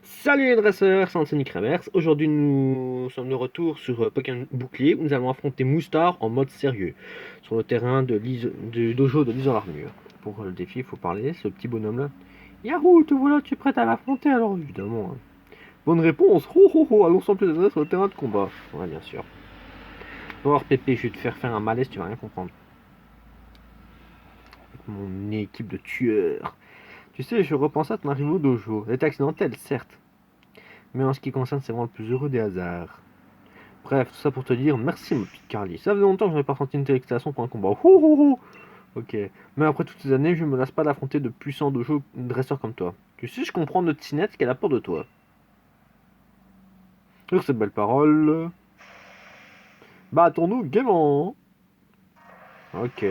Salut les dresseurs, c'est Anthony Kramers. Aujourd'hui, nous sommes de retour sur Pokémon Bouclier où nous allons affronter Moustar en mode sérieux sur le terrain du dojo de Lise en Armure. Pour le défi, il faut parler, ce petit bonhomme là. Yahoo, te voilà, tu es prête à l'affronter alors évidemment. Bonne réponse, ho ho ho, allons sans plus d'adresse sur le terrain de combat. Ouais, bien sûr. Faut voir Pépé, je vais te faire un malaise, tu vas rien comprendre. Avec mon équipe de tueurs. Tu sais, je repensais à ton arrivée au dojo. Elle était accidentelle, certes. Mais en ce qui concerne, c'est vraiment le plus heureux des hasards. Bref, tout ça pour te dire merci, ma petite Carly. Ça faisait longtemps que je n'avais pas ressenti une telle excitation pour un combat. Ok. Mais après toutes ces années, je ne me lasse pas d'affronter de puissants dojo dresseurs comme toi. Tu sais, je comprends notre Tinette qu'elle a peur de toi. Sur ces belles paroles, battons-nous gaiement. Ok.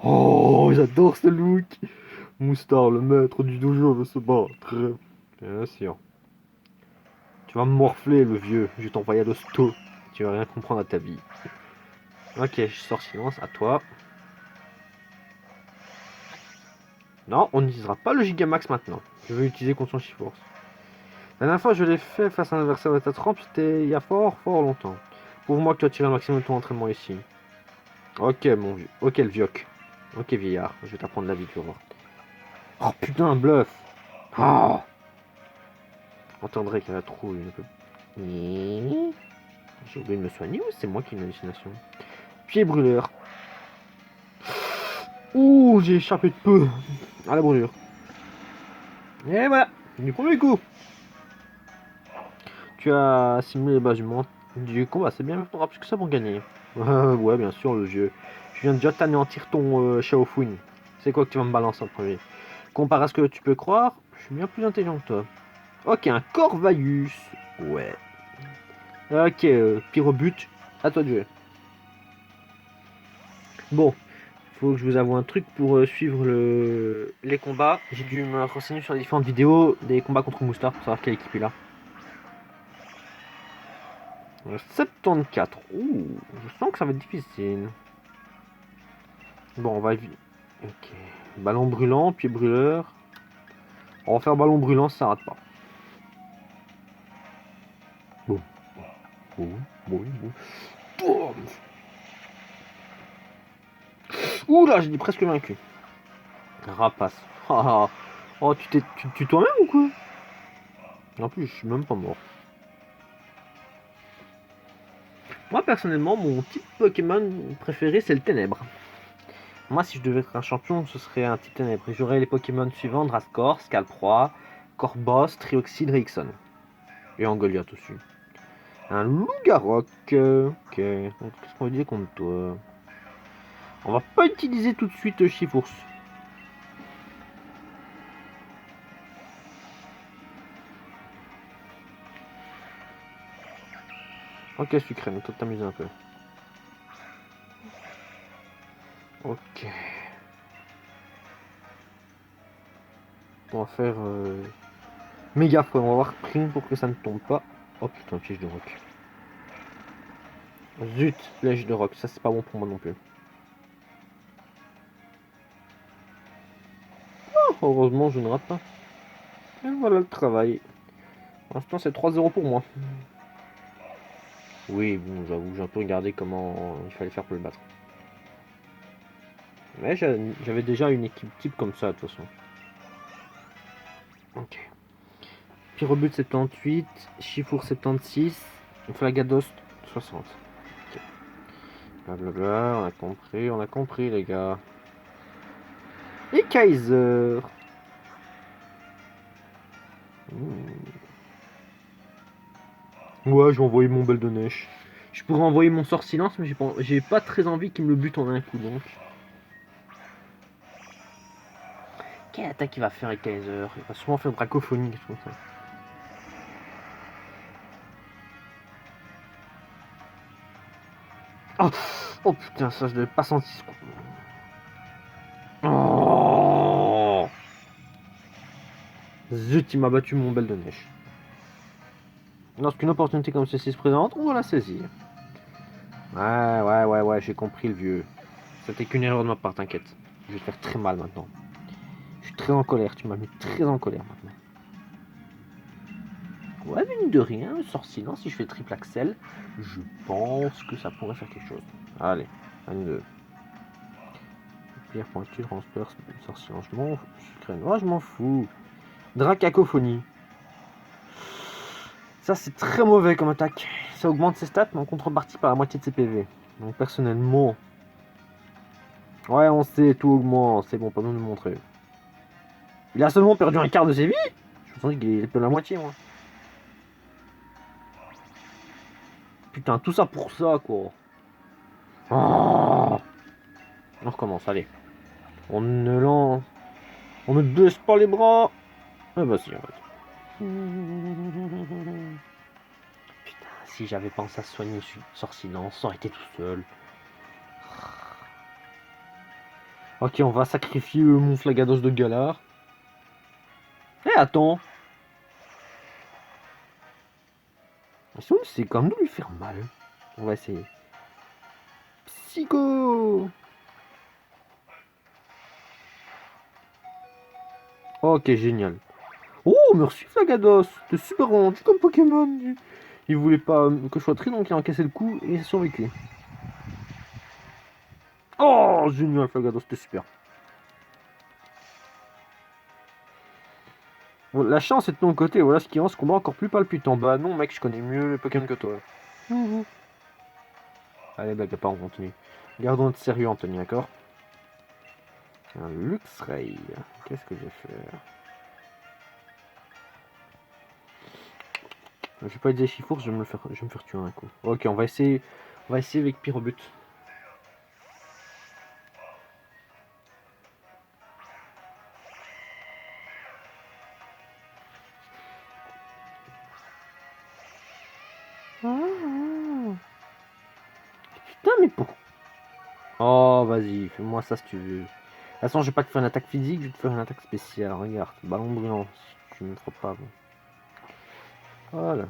Oh, j'adore ce look. Moustar, le maître du dojo, veut se battre. Bien sûr. Tu vas me morfler, le vieux. Je vais t'envoyer à l'hosto. Tu vas rien comprendre à ta vie. Ok, je sors silence. À toi. Non, on n'utilisera pas le Gigamax maintenant. Je vais utiliser Conscience Force. La dernière fois, je l'ai fait face à un adversaire de ta trempe, c'était il y a fort longtemps. Prouve-moi que tu as tiré le maximum de ton entraînement ici. Ok, mon vieux. Ok, le vioc. Ok, vieillard. Je vais t'apprendre la vie, tu vas voir. Oh putain, bluff. Ah. Entendrez qu'elle a trop une peu. J'ai oublié de me soigner ou c'est moi qui ai une hallucination? Pied brûleur. Ouh, j'ai échappé de peu à la brûlure. Et voilà, du premier coup. Tu as simulé les bases du combat, c'est bien, on aura plus que ça pour gagner. Ouais, bien sûr, le vieux. Je viens déjà t'anéantir ton Xiaofun. C'est quoi que tu vas me balancer en premier? Comparé à ce que tu peux croire, je suis bien plus intelligent que toi. Ok, un Corvaius. Ouais. Ok, Pyrobut, à toi de jouer. Bon, faut que je vous avoue un truc pour suivre les combats. J'ai dû me renseigner sur les différentes vidéos des combats contre Moustar pour savoir quelle équipe il a. 74. Ouh, je sens que ça va être difficile. Bon, on va éviter. Ok. Ballon brûlant, pied brûleur. On va faire ballon brûlant, ça rate pas. Boum, boum, boum, boum. Boum. Ouh là, j'ai dit presque vaincu. Rapace. Oh, tu t'es tu toi-même ou quoi? En plus, je suis même pas mort. Moi, personnellement, mon type Pokémon préféré, c'est le Ténèbre. Moi, si je devais être un champion, ce serait un type Ténèbre. J'aurais les Pokémon suivants, Drascore, Scalproie, Corboss, Trioxide, Rixon. Et Angoliath aussi. Un loup-garok. Ok. Donc, qu'est-ce qu'on va dire contre toi? On va pas utiliser tout de suite Chifours. Ok, sucré, mais toi t'amuser un peu. Ok. On va faire méga fouet. On va voir prime pour que ça ne tombe pas. Oh putain, piège de roc. Zut, piège de roc. Ça, c'est pas bon pour moi non plus. Oh, heureusement, je ne rate pas. Et voilà le travail. Pour l'instant, c'est 3-0 pour moi. Oui, bon, j'avoue, j'ai un peu regardé comment il fallait faire pour le battre. Mais j'avais déjà une équipe type comme ça, de toute façon. Ok. Pyrobut 78, Chifour 76, Flagados 60. Ok. Blablabla, on a compris les gars. Et Kaiser. Ouais, je vais envoyer mon belle de neige. Je pourrais envoyer mon sort silence, mais j'ai pas très envie qu'il me le bute en un coup donc. Quelle attaque il va faire avec Kaiser? Il va sûrement faire dracophonie, quelque chose comme ça. Oh, oh putain, ça je l'avais pas senti ce coup. Oh zut, il m'a battu mon belle de neige. Lorsqu'une opportunité comme celle-ci se présente, on va la saisir. Ouais, j'ai compris le vieux. C'était qu'une erreur de ma part, t'inquiète. Je vais te faire très mal maintenant. suis très en colère, tu m'as mis très en colère maintenant. Ouais, mais mine de rien, sort silence, si je fais triple axel, je pense que ça pourrait faire quelque chose. Allez, 22. Pierre pointue, transperce, sort silence, je m'en fous. Dracacophonie. Ça, c'est très mauvais comme attaque. Ça augmente ses stats, mais en contrepartie par la moitié de ses PV. Donc, personnellement... Ouais, on sait, tout augmente. C'est bon, pas besoin de le montrer. Il a seulement perdu un quart de ses vies. Je pensais qu'il est la moitié, moi. Putain, tout ça pour ça, quoi. Oh, on recommence, allez. On ne baisse pas les bras. Ah bah si, en fait. Putain, si j'avais pensé à soigner sort silence, ça aurait été tout seul. Ok, on va sacrifier mon Flagados de Galar. Eh, attends. C'est quand même de lui faire mal. On va essayer. Psycho. Ok, génial. Oh, merci Flagados. T'es super rendu comme Pokémon. Il voulait pas que je sois très, donc il a encaissé le coup et il a survécu. Oh, génial Flagados, t'es super. Bon, la chance est de ton côté, voilà ce qui rend ce combat encore plus palpitant. Bah non mec, je connais mieux les Pokémon que toi. Allez, blague à part, on continue. Gardons notre sérieux, Anthony, d'accord? Un Luxray. Qu'est-ce que je vais faire? Je vais pas être Chifours, je vais me faire tuer un coup. Ok, on va essayer avec Pyrobut. Putain, mais pourquoi? Oh, vas-y, fais-moi ça si tu veux. De toute façon, je vais pas te faire une attaque physique, je vais te faire une attaque spéciale. Regarde, ballon brillant, si tu me frappes pas. Bon. Voilà.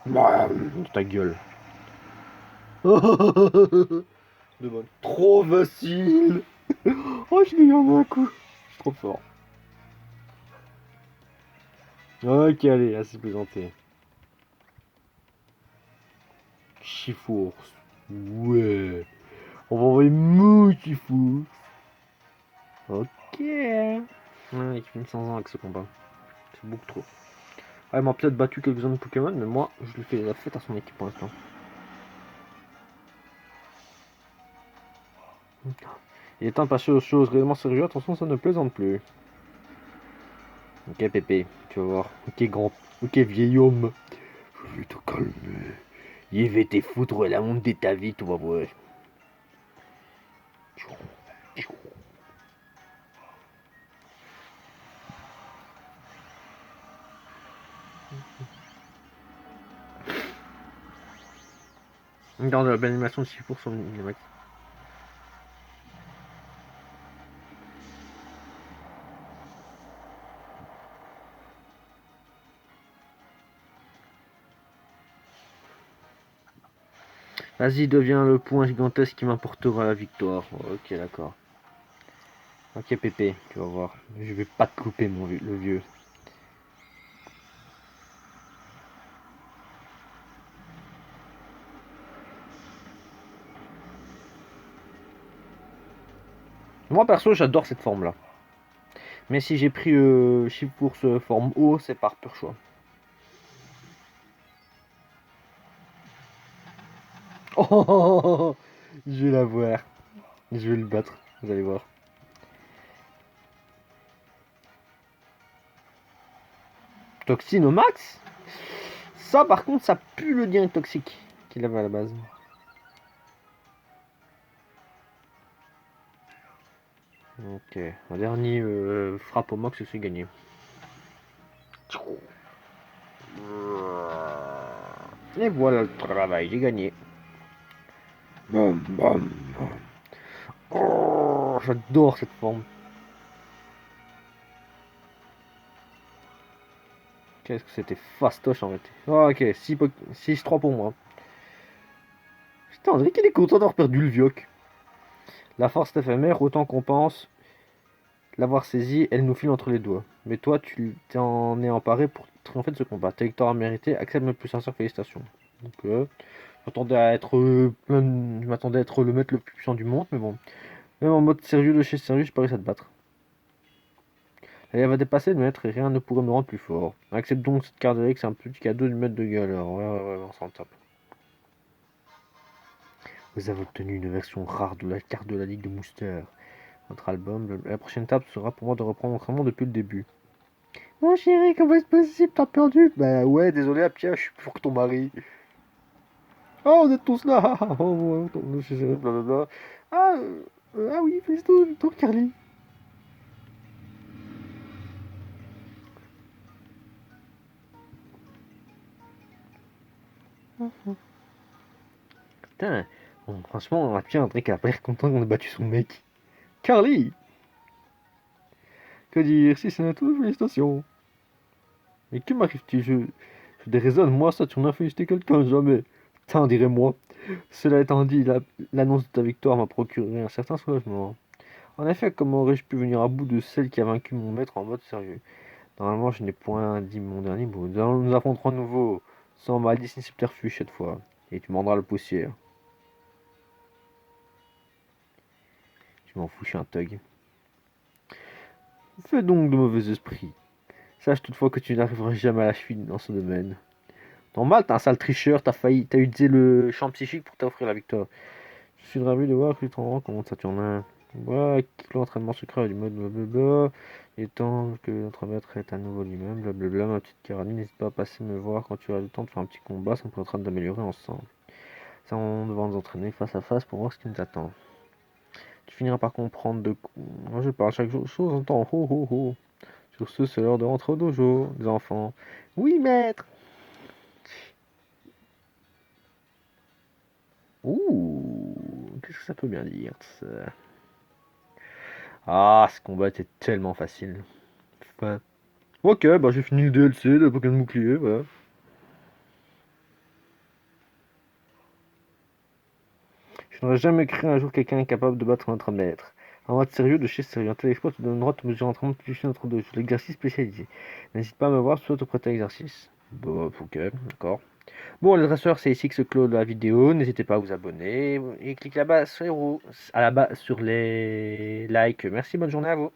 Bah, ta gueule. De bonne. Trop facile. Oh, je l'ai eu en un coup. Je suis trop fort. Ok, allez, assez plaisanté. Chifours. Ouais. On va envoyer Mou Chifours. Ok. Ouais, il fait 1500 ans avec ce combat. C'est beaucoup trop. Ah, il m'a peut-être battu quelques-uns de Pokémon, mais moi, je lui fais la fête à son équipe pour l'instant. Il est temps de passer aux choses réellement sérieuses. Attention, ça ne plaisante plus. Ok, Pépé, tu vas voir. Ok, grand. Ok, vieil homme. Je vais te calmer. Je vais te foutre la honte de ta vie, tu vas voir. Regarde la belle animation de Chifour sur le max. Vas-y, deviens le point gigantesque qui m'apportera la victoire. Ok, d'accord. Ok, Pépé, tu vas voir. Je vais pas te couper, le vieux. Moi, perso, j'adore cette forme-là. Mais si j'ai pris Chifour forme haut, c'est par pur choix. Oh, je vais la voir. Je vais le battre, vous allez voir. Toxine au max. Ça, par contre, ça pue le lien toxique qu'il avait à la base. Ok, un dernier frappe au max, c'est gagné. Et voilà le travail, j'ai gagné. Bam, bam, bam. Oh, j'adore cette forme. Qu'est-ce que c'était fastoche en fait. Oh, ok, 6-3 pour moi. Putain, on dirait qu'il est content d'avoir perdu le Vioc. La force est éphémère, autant qu'on pense. L'avoir saisie, elle nous file entre les doigts. Mais toi, tu t'en es emparé pour triompher de ce combat. Ta victoire méritée, accepte mes plus sincères félicitations. Donc, je m'attendais à être le maître le plus puissant du monde, mais bon. Même en mode sérieux de chez sérieux, je parie à te battre. Elle va dépasser le maître et rien ne pourrait me rendre plus fort. Accepte donc cette carte avec, c'est un petit cadeau du maître de galère. Ouais, on s'en tape. Vous avez obtenu une version rare de la carte de la Ligue de Mooster. Votre album, la prochaine étape sera pour moi de reprendre l'entraînement depuis le début. Mon chéri, comment est-ce possible? T'as perdu? Bah ouais, désolé, Apia, je suis plus fort que ton mari. Oh, on est tous là! Oh, blablabla. Ah, ah oui, félicitations, Carly. Putain, bon, franchement, Apia, André, qu'elle a pas l'air content qu'on ait battu son mec. Carly! Que dire? Si c'est un tout, félicitations. Mais que m'arrive-t-il? Je déraisonne, moi, ça, tu en as félicité quelqu'un, jamais. Putain, dirait-moi. Cela étant dit, l'annonce de ta victoire m'a procuré un certain soulagement. En effet, comment aurais-je pu venir à bout de celle qui a vaincu mon maître en mode sérieux? Normalement, je n'ai point dit mon dernier mot. Nous affronterons de nouveau, sans malice ni subterfuge cette fois. Et tu mordras le poussière. Je m'en fous, je suis un thug. Fais donc de mauvais esprits. Sache toutefois que tu n'arriveras jamais à la cheville dans ce domaine. Normal, t'es un sale tricheur, t'as utilisé le champ psychique pour t'offrir la victoire. Je suis ravi de voir que tu te rends compte, Saturnin. Voilà, quitte l'entraînement secret du mode blablabla. Il est temps que notre maître est à nouveau lui-même, blablabla. Ma petite Caroline, n'hésite pas à passer me voir quand tu auras le temps de faire un petit combat, ça me permettra d'améliorer ensemble. Ça, on devra nous entraîner face à face pour voir ce qui nous attend. Tu finiras par comprendre de quoi. Moi, je parle chaque chose en temps. Ho ho ho. Sur ce, c'est l'heure de rentrer au dojo, les enfants. Oui, maître. Ouh, qu'est-ce que ça peut bien dire ça? Ah, ce combat était tellement facile. Ouais. Ok, bah j'ai fini le DLC de Pokémon Bouclier, voilà. Je n'aurais jamais cru un jour quelqu'un capable de battre notre maître. En mode sérieux, de chez sérieux, un tel exploit te donne le droit de mesurer l'entraînement de plus notre dojo, l'exercice spécialisé. N'hésite pas à me voir, soit te prêter à l'exercice. Bah, ok, d'accord. Bon, les dresseurs, c'est ici que se clôt la vidéo. N'hésitez pas à vous abonner et cliquez là-bas sur les roues, à la bas sur les likes. Merci, bonne journée à vous.